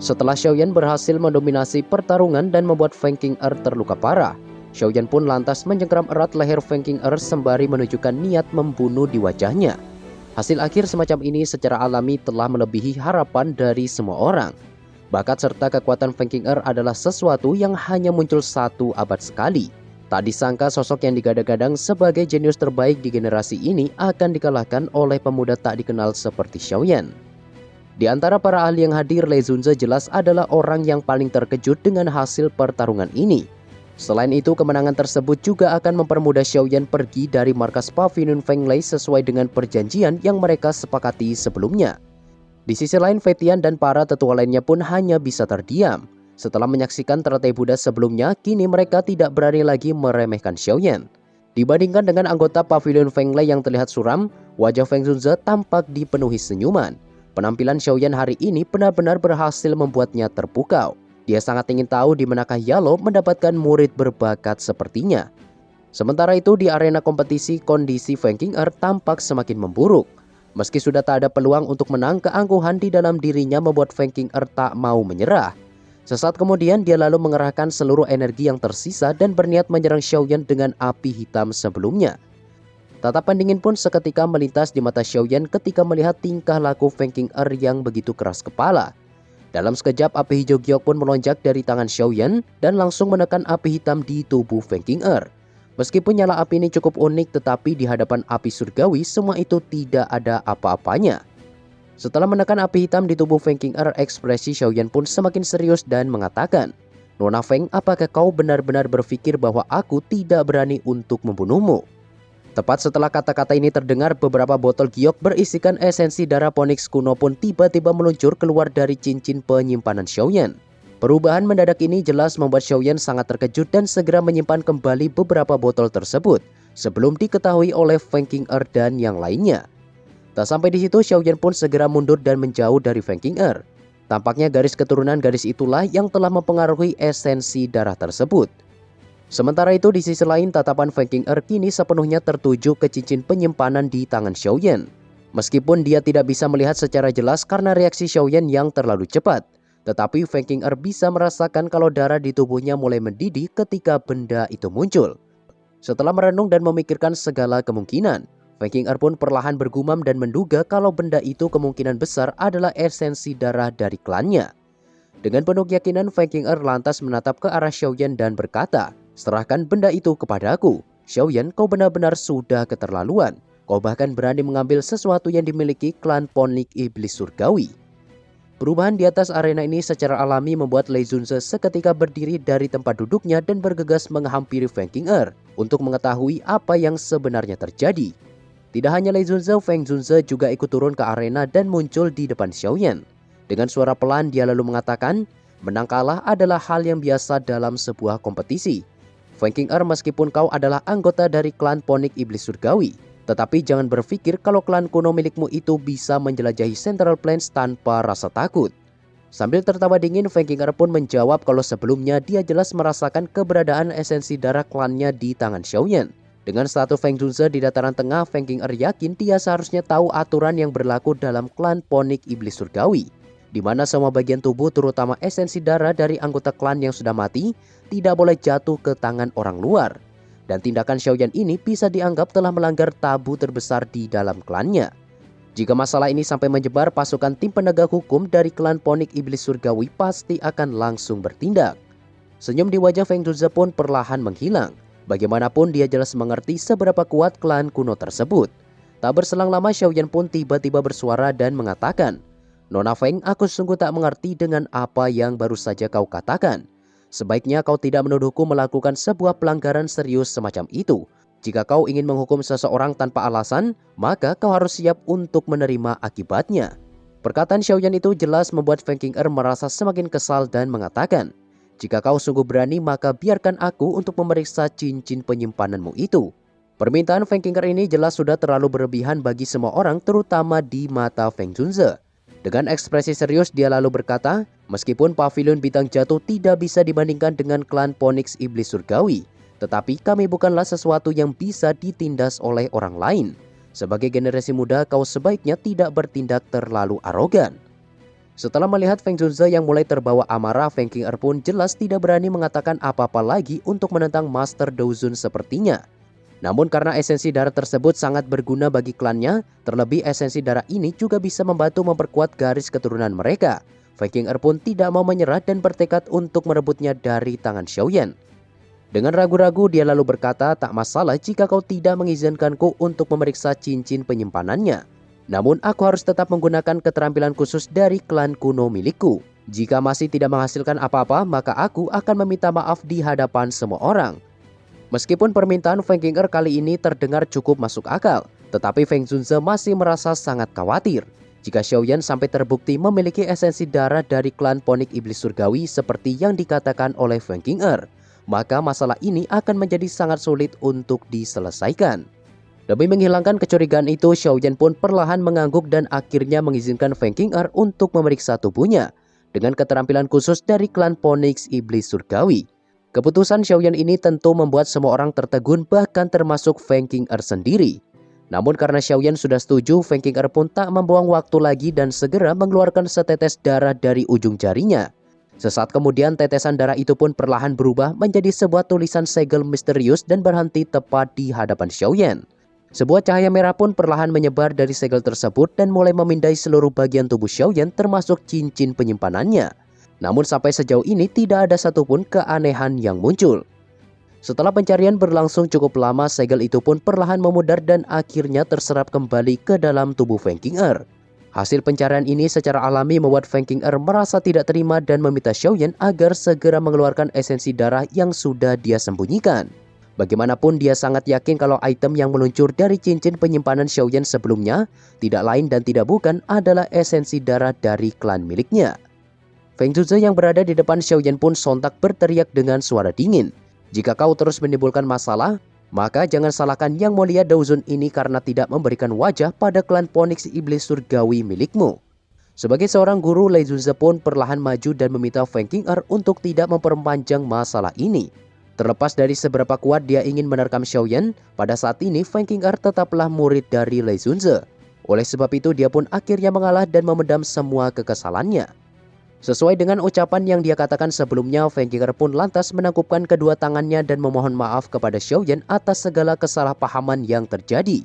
Setelah Xiaoyan berhasil mendominasi pertarungan dan membuat Feng Qing'er terluka parah, Xiaoyan pun lantas mencengkram erat leher Feng Qing'er sembari menunjukkan niat membunuh di wajahnya. Hasil akhir semacam ini secara alami telah melebihi harapan dari semua orang. Bakat serta kekuatan Feng Qing'er adalah sesuatu yang hanya muncul satu abad sekali. Tak disangka sosok yang digadang-gadang sebagai jenius terbaik di generasi ini akan dikalahkan oleh pemuda tak dikenal seperti Xiaoyan. Di antara para ahli yang hadir, Lei Zunze jelas adalah orang yang paling terkejut dengan hasil pertarungan ini. Selain itu, kemenangan tersebut juga akan mempermudah Xiaoyan pergi dari markas Pavilion Fenglai sesuai dengan perjanjian yang mereka sepakati sebelumnya. Di sisi lain, Feitian dan para tetua lainnya pun hanya bisa terdiam. Setelah menyaksikan teratai Buddha sebelumnya, kini mereka tidak berani lagi meremehkan Xiaoyan. Dibandingkan dengan anggota Pavilion Fenglai yang terlihat suram, wajah Feng Zunze tampak dipenuhi senyuman. Penampilan Xiaoyan hari ini benar-benar berhasil membuatnya terpukau. Dia sangat ingin tahu di manakah Yalo mendapatkan murid berbakat sepertinya. Sementara itu di arena kompetisi, kondisi Feng Qing'er tampak semakin memburuk. Meski sudah tak ada peluang untuk menang, keangkuhan di dalam dirinya membuat Feng Qing'er tak mau menyerah. Sesaat kemudian dia lalu mengerahkan seluruh energi yang tersisa dan berniat menyerang Xiaoyan dengan api hitam sebelumnya. Tatapan dingin pun seketika melintas di mata Xiaoyan ketika melihat tingkah laku Feng Qing'er yang begitu keras kepala. Dalam sekejap, api hijau giok pun melonjak dari tangan Xiaoyan dan langsung menekan api hitam di tubuh Feng Qing'er. Meskipun nyala api ini cukup unik, tetapi di hadapan api surgawi semua itu tidak ada apa-apanya. Setelah menekan api hitam di tubuh Feng Qing'er, ekspresi Xiaoyan pun semakin serius dan mengatakan, "Nona Feng, apakah kau benar-benar berpikir bahwa aku tidak berani untuk membunuhmu?" Tepat setelah kata-kata ini terdengar, beberapa botol giok berisikan esensi darah Phoenix kuno pun tiba-tiba meluncur keluar dari cincin penyimpanan Xiaoyan. Perubahan mendadak ini jelas membuat Xiaoyan sangat terkejut dan segera menyimpan kembali beberapa botol tersebut sebelum diketahui oleh Feng Qing'er dan yang lainnya. Tak sampai di situ, Xiaoyan pun segera mundur dan menjauh dari Feng Qing'er. Tampaknya garis keturunan garis itulah yang telah mempengaruhi esensi darah tersebut. Sementara itu di sisi lain, tatapan Feng Qing'er kini sepenuhnya tertuju ke cincin penyimpanan di tangan Xiaoyan. Meskipun dia tidak bisa melihat secara jelas karena reaksi Xiaoyan yang terlalu cepat, tetapi Feng Qing'er bisa merasakan kalau darah di tubuhnya mulai mendidih ketika benda itu muncul. Setelah merenung dan memikirkan segala kemungkinan, Feng Qing'er pun perlahan bergumam dan menduga kalau benda itu kemungkinan besar adalah esensi darah dari klannya. Dengan penuh keyakinan, Feng Qing'er lantas menatap ke arah Xiaoyan dan berkata, "Serahkan benda itu kepadaku. Xiaoyan, kau benar-benar sudah keterlaluan. Kau bahkan berani mengambil sesuatu yang dimiliki klan Ponik Iblis Surgawi." Perubahan di atas arena ini secara alami membuat Lei Zunze seketika berdiri dari tempat duduknya dan bergegas menghampiri Feng Qing'er untuk mengetahui apa yang sebenarnya terjadi. Tidak hanya Lei Zunze, Feng Zunze juga ikut turun ke arena dan muncul di depan Xiaoyan. Dengan suara pelan dia lalu mengatakan, "Menang kalah adalah hal yang biasa dalam sebuah kompetisi. Feng Qing'er, meskipun kau adalah anggota dari klan Ponik Iblis Surgawi, tetapi jangan berpikir kalau klan kuno milikmu itu bisa menjelajahi Central Plains tanpa rasa takut." Sambil tertawa dingin, Feng Qing'er pun menjawab kalau sebelumnya dia jelas merasakan keberadaan esensi darah klannya di tangan Xiaoyan. Dengan status Feng Zunze di dataran tengah, Feng Qing'er yakin dia seharusnya tahu aturan yang berlaku dalam klan Ponik Iblis Surgawi, di mana semua bagian tubuh terutama esensi darah dari anggota klan yang sudah mati tidak boleh jatuh ke tangan orang luar. Dan tindakan Xiaoyan ini bisa dianggap telah melanggar tabu terbesar di dalam klannya. Jika masalah ini sampai menyebar, pasukan tim penegak hukum dari klan Ponik Iblis Surgawi pasti akan langsung bertindak. Senyum di wajah Feng Zunze pun perlahan menghilang. Bagaimanapun dia jelas mengerti seberapa kuat klan kuno tersebut. Tak berselang lama, Xiaoyan pun tiba-tiba bersuara dan mengatakan, "Nona Feng, aku sungguh tak mengerti dengan apa yang baru saja kau katakan. Sebaiknya kau tidak menuduhku melakukan sebuah pelanggaran serius semacam itu. Jika kau ingin menghukum seseorang tanpa alasan, maka kau harus siap untuk menerima akibatnya." Perkataan Xiaoyan itu jelas membuat Feng Qing'er merasa semakin kesal dan mengatakan, "Jika kau sungguh berani, maka biarkan aku untuk memeriksa cincin penyimpananmu itu." Permintaan Feng Qing'er ini jelas sudah terlalu berlebihan bagi semua orang, terutama di mata Feng Zunze. Dengan ekspresi serius dia lalu berkata, "Meskipun Pavilion Bintang Jatuh tidak bisa dibandingkan dengan klan Phoenix Iblis Surgawi, tetapi kami bukanlah sesuatu yang bisa ditindas oleh orang lain. Sebagai generasi muda, kau sebaiknya tidak bertindak terlalu arogan." Setelah melihat Feng Zunze yang mulai terbawa amarah, Feng King Er pun jelas tidak berani mengatakan apa-apa lagi untuk menentang Master Douzun sepertinya. Namun karena esensi darah tersebut sangat berguna bagi klannya, terlebih esensi darah ini juga bisa membantu memperkuat garis keturunan mereka. Feng King Er pun tidak mau menyerah dan bertekad untuk merebutnya dari tangan Xiaoyan. Dengan ragu-ragu dia lalu berkata, tak masalah jika kau tidak mengizinkanku untuk memeriksa cincin penyimpanannya. Namun aku harus tetap menggunakan keterampilan khusus dari klan kuno milikku. Jika masih tidak menghasilkan apa-apa, maka aku akan meminta maaf di hadapan semua orang. Meskipun permintaan Feng King Er kali ini terdengar cukup masuk akal, tetapi Feng Zunze masih merasa sangat khawatir. Jika Xiaoyan sampai terbukti memiliki esensi darah dari klan Ponik Iblis Surgawi seperti yang dikatakan oleh Feng King Er, maka masalah ini akan menjadi sangat sulit untuk diselesaikan. Demi menghilangkan kecurigaan itu, Xiaoyan pun perlahan mengangguk dan akhirnya mengizinkan Feng King Er untuk memeriksa tubuhnya dengan keterampilan khusus dari klan Ponix Iblis Surgawi. Keputusan Xiaoyan ini tentu membuat semua orang tertegun, bahkan termasuk Feng King Er sendiri. Namun karena Xiaoyan sudah setuju, Feng King Er pun tak membuang waktu lagi dan segera mengeluarkan setetes darah dari ujung jarinya. Sesaat kemudian tetesan darah itu pun perlahan berubah menjadi sebuah tulisan segel misterius dan berhenti tepat di hadapan Xiaoyan. Sebuah cahaya merah pun perlahan menyebar dari segel tersebut dan mulai memindai seluruh bagian tubuh Xiaoyan termasuk cincin penyimpanannya. Namun sampai sejauh ini tidak ada satupun keanehan yang muncul. Setelah pencarian berlangsung cukup lama, segel itu pun perlahan memudar dan akhirnya terserap kembali ke dalam tubuh Feng King Er. Hasil pencarian ini secara alami membuat Feng King Er merasa tidak terima dan meminta Xiaoyan agar segera mengeluarkan esensi darah yang sudah dia sembunyikan. Bagaimanapun dia sangat yakin kalau item yang meluncur dari cincin penyimpanan Xiaoyan sebelumnya tidak lain dan tidak bukan adalah esensi darah dari klan miliknya. Feng Zunze yang berada di depan Xiaoyan pun sontak berteriak dengan suara dingin. Jika kau terus menimbulkan masalah, maka jangan salahkan Yang Mulia Douzun ini karena tidak memberikan wajah pada klan Ponix Iblis Surgawi milikmu. Sebagai seorang guru, Lei Zunze pun perlahan maju dan meminta Feng King Er untuk tidak memperpanjang masalah ini. Terlepas dari seberapa kuat dia ingin menerkam Xiaoyan, pada saat ini Feng King Er tetaplah murid dari Lei Zunze. Oleh sebab itu dia pun akhirnya mengalah dan memendam semua kekesalannya. Sesuai dengan ucapan yang dia katakan sebelumnya, Feng King Er pun lantas menangkupkan kedua tangannya dan memohon maaf kepada Xiaoyan atas segala kesalahpahaman yang terjadi.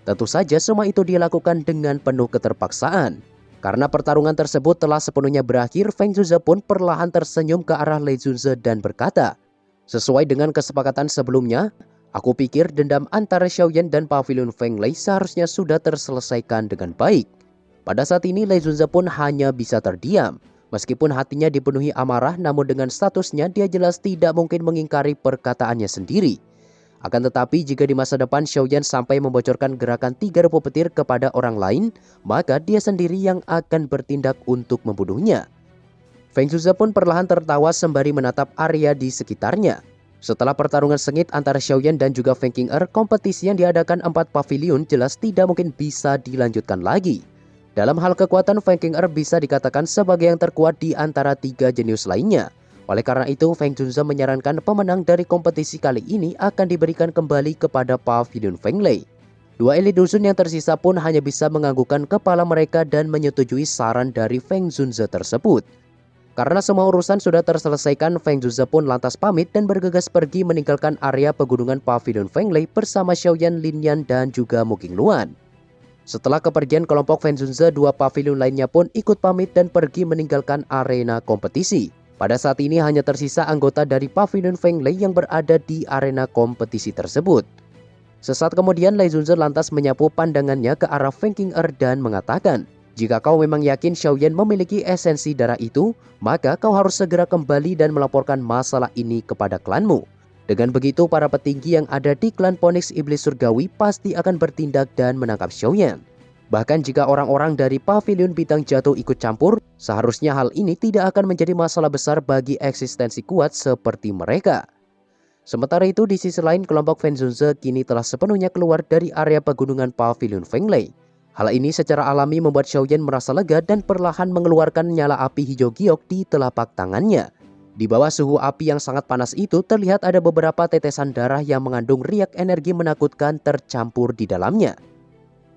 Tentu saja semua itu dia lakukan dengan penuh keterpaksaan. Karena pertarungan tersebut telah sepenuhnya berakhir, Feng Zunze pun perlahan tersenyum ke arah Lei Zunze dan berkata, sesuai dengan kesepakatan sebelumnya, aku pikir dendam antara Xiaoyan dan Pavilion Feng Lei seharusnya sudah terselesaikan dengan baik. Pada saat ini Lei Zunze pun hanya bisa terdiam. Meskipun hatinya dipenuhi amarah, namun dengan statusnya dia jelas tidak mungkin mengingkari perkataannya sendiri. Akan tetapi jika di masa depan Xiaoyan sampai membocorkan gerakan 3 rupa petir kepada orang lain, maka dia sendiri yang akan bertindak untuk membunuhnya. Feng Zunze pun perlahan tertawa sembari menatap area di sekitarnya. Setelah pertarungan sengit antara Xiaoyan dan juga Feng King Er, kompetisi yang diadakan 4 pavilion jelas tidak mungkin bisa dilanjutkan lagi. Dalam hal kekuatan, Feng King Er bisa dikatakan sebagai yang terkuat di antara 3 jenius lainnya. Oleh karena itu, Feng Zunze menyarankan pemenang dari kompetisi kali ini akan diberikan kembali kepada Pavilion Feng Lei. 2 elit dusun yang tersisa pun hanya bisa menganggukkan kepala mereka dan menyetujui saran dari Feng Zunze tersebut. Karena semua urusan sudah terselesaikan, Feng Zunze pun lantas pamit dan bergegas pergi meninggalkan area pegunungan Pavilion Feng Lei bersama Xiaoyan, Lin Yan, dan juga Mu Qingluan. Setelah kepergian kelompok Feng Zunze, 2 pavilion lainnya pun ikut pamit dan pergi meninggalkan arena kompetisi. Pada saat ini hanya tersisa anggota dari Pavilion Feng Lei yang berada di arena kompetisi tersebut. Sesaat kemudian Lei Zunze lantas menyapu pandangannya ke arah Feng King Er dan mengatakan, jika kau memang yakin Xiaoyan memiliki esensi darah itu, maka kau harus segera kembali dan melaporkan masalah ini kepada klanmu. Dengan begitu, para petinggi yang ada di klan Ponix Iblis Surgawi pasti akan bertindak dan menangkap Xiaoyan. Bahkan jika orang-orang dari Pavilion Bintang Jatuh ikut campur, seharusnya hal ini tidak akan menjadi masalah besar bagi eksistensi kuat seperti mereka. Sementara itu, di sisi lain, kelompok Feng Zunze kini telah sepenuhnya keluar dari area pegunungan Pavilion Feng Lei. Hal ini secara alami membuat Xiaoyan merasa lega dan perlahan mengeluarkan nyala api hijau giok di telapak tangannya. Di bawah suhu api yang sangat panas itu terlihat ada beberapa tetesan darah yang mengandung riak energi menakutkan tercampur di dalamnya.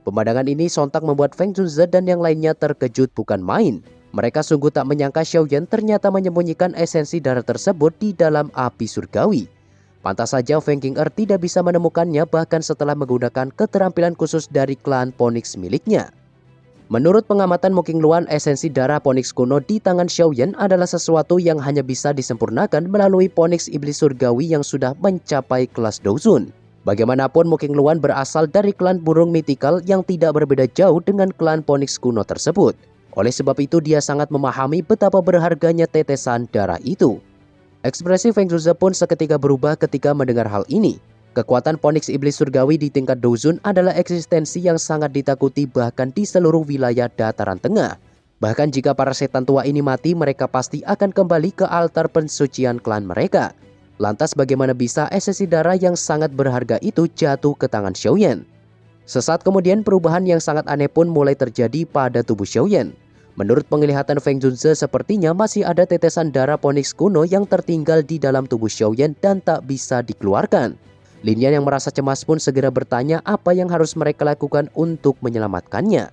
Pemandangan ini sontak membuat Feng Zunze dan yang lainnya terkejut bukan main. Mereka sungguh tak menyangka Xiaoyan ternyata menyembunyikan esensi darah tersebut di dalam api surgawi. Pantas saja Feng Qing'er tidak bisa menemukannya bahkan setelah menggunakan keterampilan khusus dari klan Phoenix miliknya. Menurut pengamatan Mu Qingluan, esensi darah Phoenix kuno di tangan Xiaoyan adalah sesuatu yang hanya bisa disempurnakan melalui Phoenix iblis surgawi yang sudah mencapai kelas Douzun. Bagaimanapun Mu Qingluan berasal dari klan burung mitikal yang tidak berbeda jauh dengan klan Phoenix kuno tersebut. Oleh sebab itu dia sangat memahami betapa berharganya tetesan darah itu. Ekspresi Feng Zhuze pun seketika berubah ketika mendengar hal ini. Kekuatan Phoenix iblis surgawi di tingkat Douzun adalah eksistensi yang sangat ditakuti bahkan di seluruh wilayah dataran tengah. Bahkan jika para setan tua ini mati, mereka pasti akan kembali ke altar pensucian klan mereka. Lantas bagaimana bisa esensi darah yang sangat berharga itu jatuh ke tangan Xiaoyan? Sesaat kemudian perubahan yang sangat aneh pun mulai terjadi pada tubuh Xiaoyan. Menurut penglihatan Feng Zhuze, sepertinya masih ada tetesan darah Phoenix kuno yang tertinggal di dalam tubuh Xiaoyan dan tak bisa dikeluarkan. Lin Yan yang merasa cemas pun segera bertanya apa yang harus mereka lakukan untuk menyelamatkannya.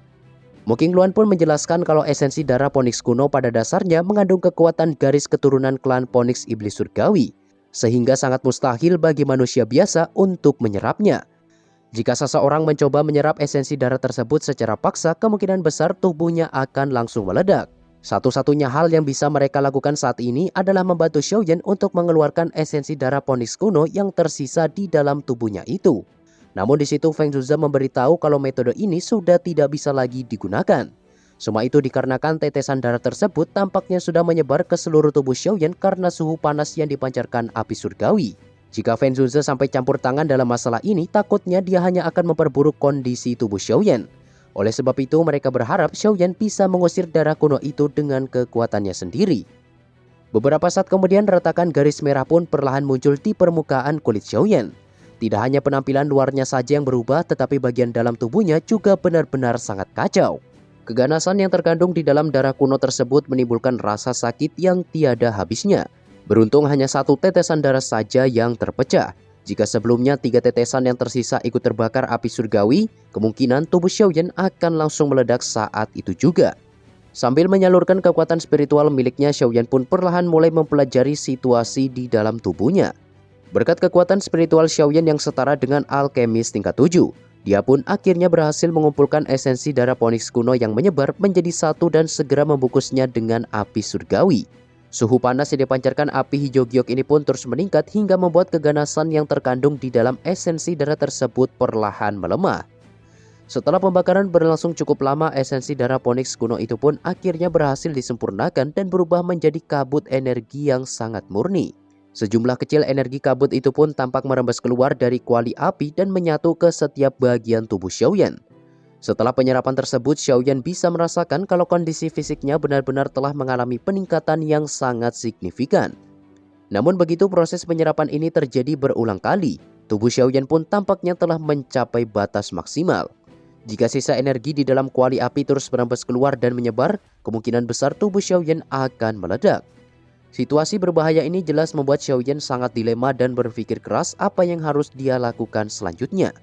Mu Qingluan pun menjelaskan kalau esensi darah Phoenix kuno pada dasarnya mengandung kekuatan garis keturunan klan Phoenix iblis surgawi, sehingga sangat mustahil bagi manusia biasa untuk menyerapnya. Jika seseorang mencoba menyerap esensi darah tersebut secara paksa, kemungkinan besar tubuhnya akan langsung meledak. Satu-satunya hal yang bisa mereka lakukan saat ini adalah membantu Xiaoyan untuk mengeluarkan esensi darah Phoenix kuno yang tersisa di dalam tubuhnya itu. Namun di situ Feng Zhuze memberitahu kalau metode ini sudah tidak bisa lagi digunakan. Semua itu dikarenakan tetesan darah tersebut tampaknya sudah menyebar ke seluruh tubuh Xiaoyan karena suhu panas yang dipancarkan api surgawi. Jika Feng Zhuze sampai campur tangan dalam masalah ini, takutnya dia hanya akan memperburuk kondisi tubuh Xiaoyan. Oleh sebab itu mereka berharap Xiaoyan bisa mengusir darah kuno itu dengan kekuatannya sendiri. Beberapa saat kemudian retakan garis merah pun perlahan muncul di permukaan kulit Xiaoyan. Tidak hanya penampilan luarnya saja yang berubah, tetapi bagian dalam tubuhnya juga benar-benar sangat kacau. Keganasan yang terkandung di dalam darah kuno tersebut menimbulkan rasa sakit yang tiada habisnya. Beruntung hanya satu tetesan darah saja yang terpecah. Jika sebelumnya 3 tetesan yang tersisa ikut terbakar api surgawi, kemungkinan tubuh Xiaoyan akan langsung meledak saat itu juga. Sambil menyalurkan kekuatan spiritual miliknya, Xiaoyan pun perlahan mulai mempelajari situasi di dalam tubuhnya. Berkat kekuatan spiritual Xiaoyan yang setara dengan alkemis tingkat 7, dia pun akhirnya berhasil mengumpulkan esensi darah Phoenix kuno yang menyebar menjadi satu dan segera membungkusnya dengan api surgawi. Suhu panas yang dipancarkan api hijau giok ini pun terus meningkat hingga membuat keganasan yang terkandung di dalam esensi darah tersebut perlahan melemah. Setelah pembakaran berlangsung cukup lama, esensi darah Phoenix kuno itu pun akhirnya berhasil disempurnakan dan berubah menjadi kabut energi yang sangat murni. Sejumlah kecil energi kabut itu pun tampak merembes keluar dari kuali api dan menyatu ke setiap bagian tubuh Xiaoyan. Setelah penyerapan tersebut, Xiaoyan bisa merasakan kalau kondisi fisiknya benar-benar telah mengalami peningkatan yang sangat signifikan. Namun begitu proses penyerapan ini terjadi berulang kali, tubuh Xiaoyan pun tampaknya telah mencapai batas maksimal. Jika sisa energi di dalam kuali api terus merembes keluar dan menyebar, kemungkinan besar tubuh Xiaoyan akan meledak. Situasi berbahaya ini jelas membuat Xiaoyan sangat dilema dan berpikir keras apa yang harus dia lakukan selanjutnya.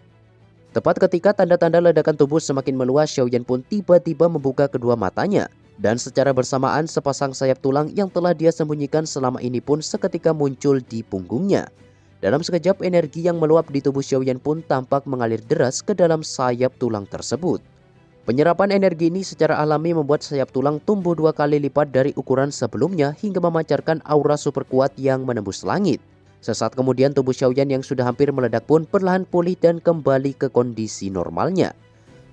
Tepat ketika tanda-tanda ledakan tubuh semakin meluas, Xiaoyan pun tiba-tiba membuka kedua matanya. Dan secara bersamaan sepasang sayap tulang yang telah dia sembunyikan selama ini pun seketika muncul di punggungnya. Dalam sekejap energi yang meluap di tubuh Xiaoyan pun tampak mengalir deras ke dalam sayap tulang tersebut. Penyerapan energi ini secara alami membuat sayap tulang tumbuh 2 kali lipat dari ukuran sebelumnya hingga memancarkan aura super kuat yang menembus langit. Sesaat kemudian tubuh Xiaoyan yang sudah hampir meledak pun perlahan pulih dan kembali ke kondisi normalnya.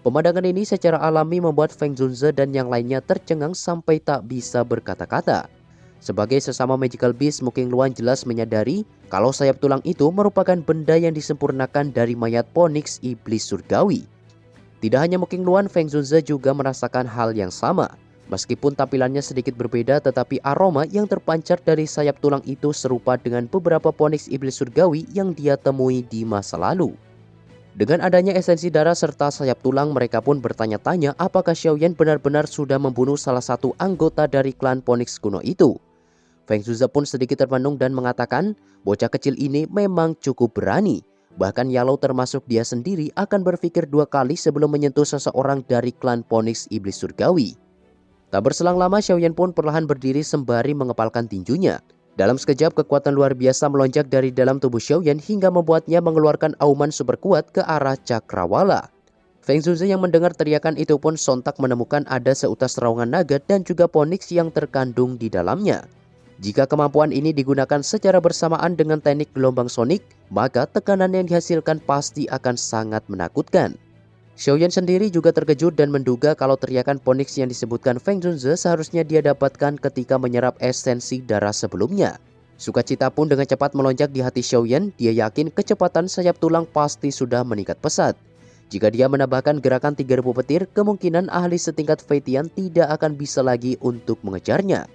Pemandangan ini secara alami membuat Feng Zhuze dan yang lainnya tercengang sampai tak bisa berkata-kata. Sebagai sesama magical beast, Mu Qingluan jelas menyadari kalau sayap tulang itu merupakan benda yang disempurnakan dari mayat Phoenix iblis surgawi. Tidak hanya Mu Qingluan, Feng Zhuze juga merasakan hal yang sama. Meskipun tampilannya sedikit berbeda, tetapi aroma yang terpancar dari sayap tulang itu serupa dengan beberapa Phoenix iblis surgawi yang dia temui di masa lalu. Dengan adanya esensi darah serta sayap tulang, mereka pun bertanya-tanya apakah Xiaoyan benar-benar sudah membunuh salah satu anggota dari klan Phoenix kuno itu. Feng Zhuze pun sedikit termenung dan mengatakan, bocah kecil ini memang cukup berani. Bahkan Yalo termasuk dia sendiri akan berpikir 2 kali sebelum menyentuh seseorang dari klan Phoenix iblis surgawi. Tak berselang lama, Xiaoyan pun perlahan berdiri sembari mengepalkan tinjunya. Dalam sekejap, kekuatan luar biasa melonjak dari dalam tubuh Xiaoyan hingga membuatnya mengeluarkan auman super kuat ke arah cakrawala. Feng Zunze yang mendengar teriakan itu pun sontak menemukan ada seutas terowongan naga dan juga Phoenix yang terkandung di dalamnya. Jika kemampuan ini digunakan secara bersamaan dengan teknik gelombang sonik, maka tekanan yang dihasilkan pasti akan sangat menakutkan. Xiaoyan sendiri juga terkejut dan menduga kalau teriakan Phoenix yang disebutkan Feng Zunze seharusnya dia dapatkan ketika menyerap esensi darah sebelumnya. Sukacita pun dengan cepat melonjak di hati Xiaoyan. Dia yakin kecepatan sayap tulang pasti sudah meningkat pesat. Jika dia menambahkan gerakan 3000 petir, kemungkinan ahli setingkat Fei Tian tidak akan bisa lagi untuk mengejarnya.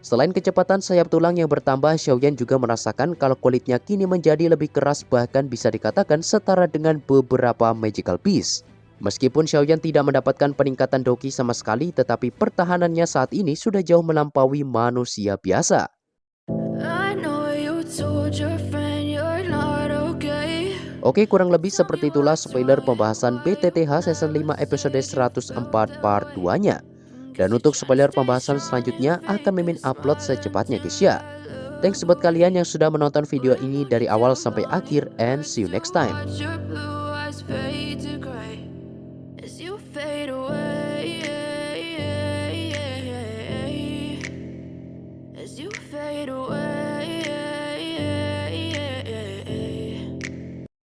Selain kecepatan sayap tulang yang bertambah, Xiaoyan juga merasakan kalau kulitnya kini menjadi lebih keras, bahkan bisa dikatakan setara dengan beberapa magical beast. Meskipun Xiaoyan tidak mendapatkan peningkatan doki sama sekali, tetapi pertahanannya saat ini sudah jauh melampaui manusia biasa. Oke, kurang lebih seperti itulah spoiler pembahasan BTTH Season 5 episode 104 part 2-nya. Dan untuk spoiler pembahasan selanjutnya akan Mimin upload secepatnya guys ya. Thanks buat kalian yang sudah menonton video ini dari awal sampai akhir, and see you next time. Fade away.